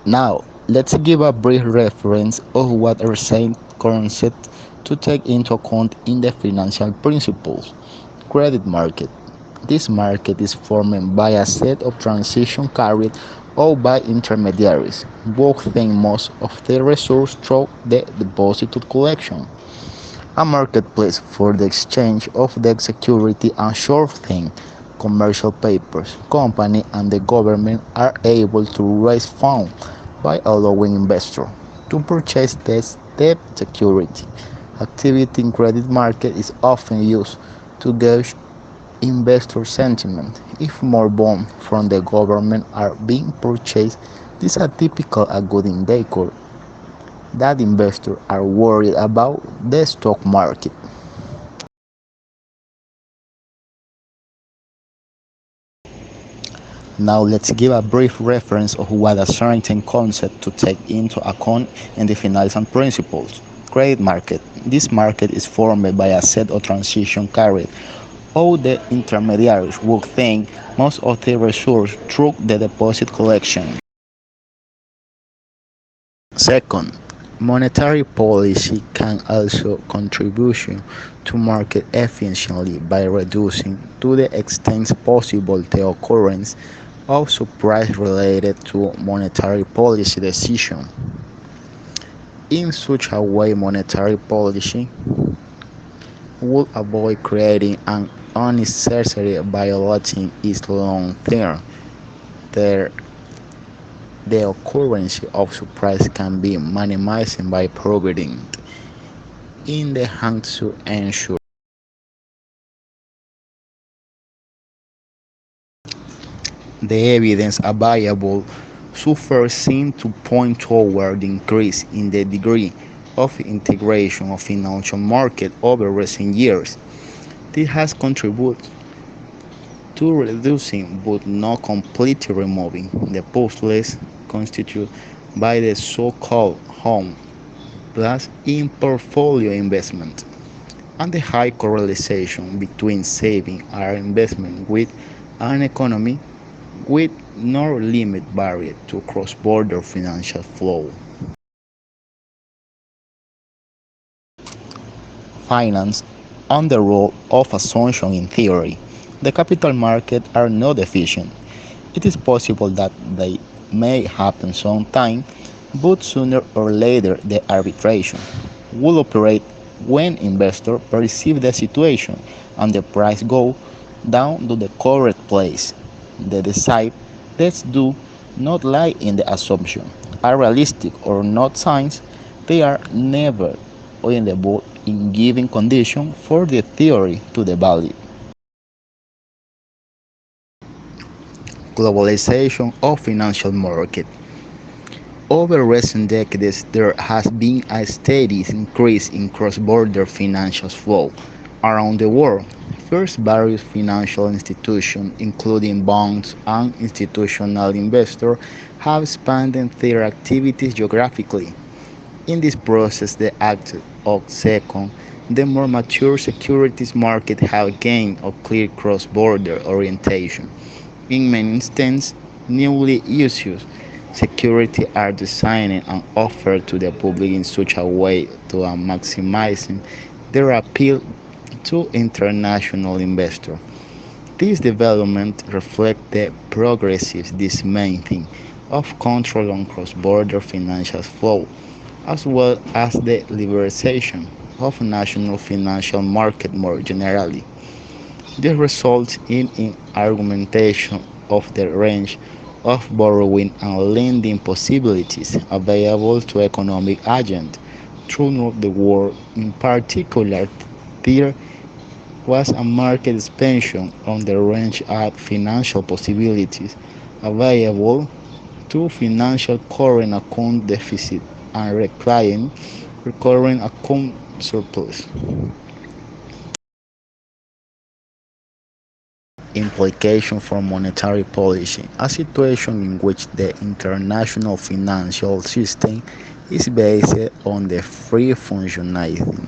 Now, let's give a brief reference of what are saying concepts to take into account in the financial principles. Credit market. This market is formed by a set of transactions carried out by intermediaries, working most of the resources through the deposit collection. A marketplace for the exchange of the security and short-term commercial papers. Company and the government are able to raise funds by allowing investors to purchase this debt security. Activity in credit market is often used to gauge investor sentiment. If more bonds from the government are being purchased, this is a typical a good indicator that investors are worried about the stock market. Now let's give a brief reference of what a certain concept to take into account in the financial principles. Credit market. This market is formed by a set of transactions carried out the intermediaries who think most of the resources through the deposit collection. Second, monetary policy can also contribute to market efficiency by reducing to the extent possible the occurrence of surprise related to monetary policy decisions. In such a way, monetary policy would avoid creating an unnecessary volatility its long-term. The, the occurrence of surprise can be minimized by providing in the hands to ensure the evidence available so far seems to point toward the increase in the degree of integration of financial market over recent years. This has contributed to reducing but not completely removing the puzzles constituted by the so-called home plus in portfolio investment and the high correlation between saving and investment with an economy with no limit barrier to cross-border financial flow. Finance and the role of assumption in theory. The capital markets are not efficient. It is possible that they may happen sometime, but sooner or later the arbitration will operate when investors perceive the situation and the price go down to the correct place. The decide tests do not lie in the assumption, are realistic or not signs, they are never in the book in giving condition for the theory to the valid. Globalization of financial market. Over recent decades, there has been a steady increase in cross-border financial flow around the world. First, various financial institutions, including banks and institutional investors, have expanded their activities geographically. In this process, the act of second, the more mature securities market have gained a clear cross-border orientation. In many instances, newly issued securities are designed and offered to the public in such a way to maximizing their appeal to international investors. This development reflects the progressive dismantling of control on cross-border financial flow, as well as the liberalization of national financial market more generally. This results in an augmentation of the range of borrowing and lending possibilities available to economic agents throughout the world. In particular, there was a market expansion on the range of financial possibilities available to financial current account deficit and recurring account surplus. Implication for monetary policy, a situation in which the international financial system is based on the free functioning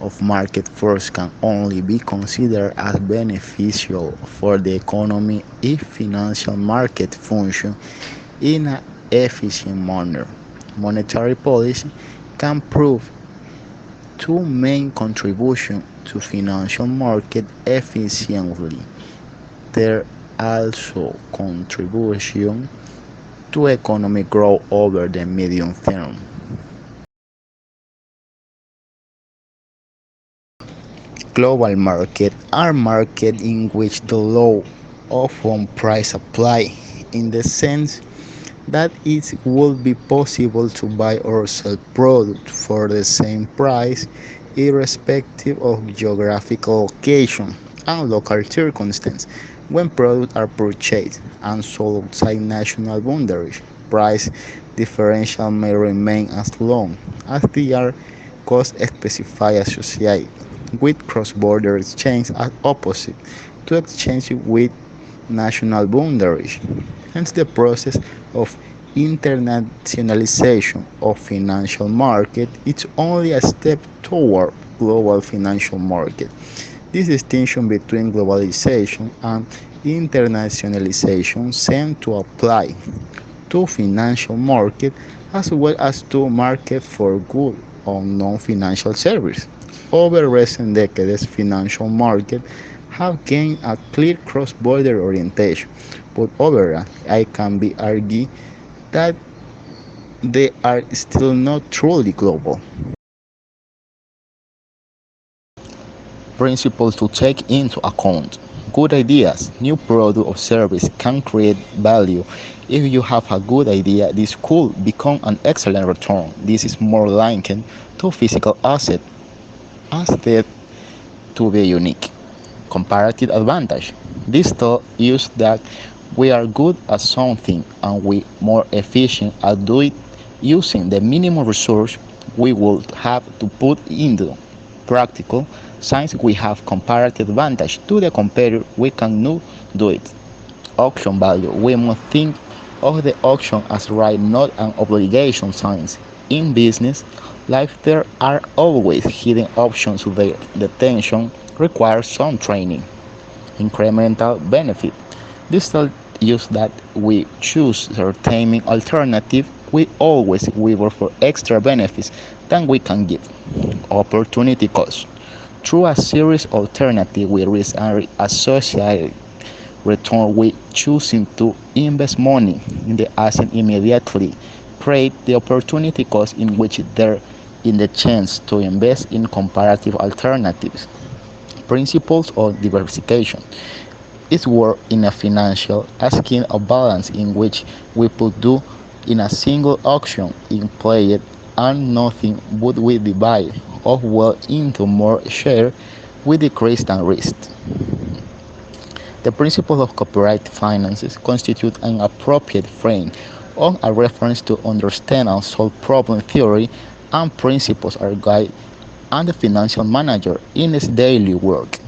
of market force can only be considered as beneficial for the economy if financial market function in a efficient manner. Monetary policy can prove two main contributions to financial market efficiently. There also contribution to economic growth over the medium term. Global market are markets in which the law of one price apply in the sense that it would be possible to buy or sell products for the same price irrespective of geographical location and local circumstance. When products are purchased and sold outside national boundaries, price differential may remain as long as they are cost specified associated with cross-border exchange as opposite to exchange with national boundaries. Hence, the process of internationalization of financial market is only a step toward global financial market. This distinction between globalization and internationalization seems to apply to financial market as well as to market for good or non-financial service. Over recent decades, financial markets have gained a clear cross-border orientation, but overall, it can be argued that they are still not truly global. Principles to take into account. Good ideas, new product or service can create value. If you have a good idea, this could become an excellent return. This is more linked to physical asset instead to be unique. Comparative advantage. This tells us that we are good at something and we more efficient at doing it using the minimum resource we would have to put into practical since we have comparative advantage to the competitor we can not do it. Auction value. We must think of the auction as right, not an obligation since in business life there are always hidden options where the tension requires some training. Incremental benefit. This tells us that we choose certain alternative, we always waiver for extra benefits than we can give. Opportunity cost. Through a series of alternatives we risk and associated return with choosing to invest money in the asset immediately create the opportunity cost in which there is the chance to invest in comparative alternatives. Principles of diversification. It's work in a financial asking a balance in which we put do in a single auction in play it and nothing would we divide of wealth into more share we decrease than risk. The principles of cooperative finances constitute an appropriate frame of a reference to understand and solve problem theory and principles are guide and the financial manager in his daily work.